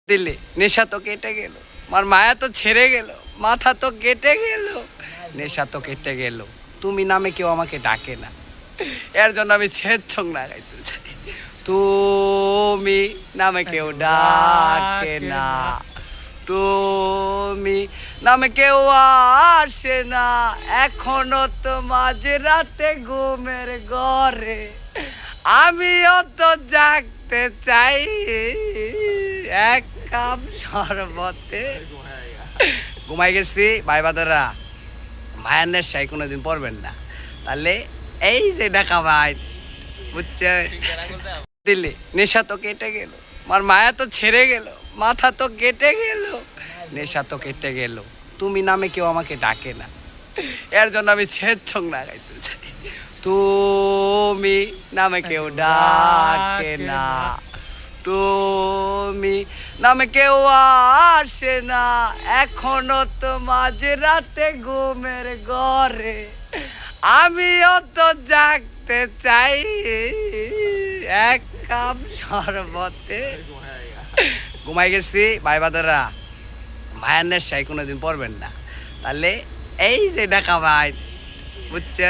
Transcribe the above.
দিলে নেশা তো কেটে গেল, আমার মায়া তো ছেড়ে গেল, মাথা তো কেটে গেল, নেশা তো কেটে গেল, তুমি নামে কেউ আমাকে ডাকে না। এর জন্য আমি ছেদ ছং না গাইতে চাই। তুমি নামে কেউ ডাকে না, তুমি নামে কেউ আসে না, এখনো তো মাঝ রাতে ঘুমের ঘরে আমিও তো জাগতে চাই এক কাপ শরবতে। ঘুমাই গেছি ভাই বাদারা, মায়ের নেশায় কোনোদিন পড়বেন না। তাহলে এই যে ঢাকা ভাই বুঝছে দিলে নেশা তো কেটে গেল, আমার মায়া তো ছেড়ে গেল, মাথা তো কেটে গেল, নেশা তো কেটে গেল, তুমি নামে কেউ আমাকে ডাকে না। এর জন্য আমি ছেদ ছং না গাইতে চাই। তুমি নামে কেউ ডাকে না, তুমি নামে কেউ আসে না, এখনো তো মাঝ রাতে ঘুমের ঘরে আমিও তো জাগতে চাই এক কাপ শরবতে। ঘুমাই গেছি ভাই বাদারা, মায়ের নেশায় কোনোদিন পড়বেন না। তাহলে এই যে ঢাকা ভাই বুঝছে।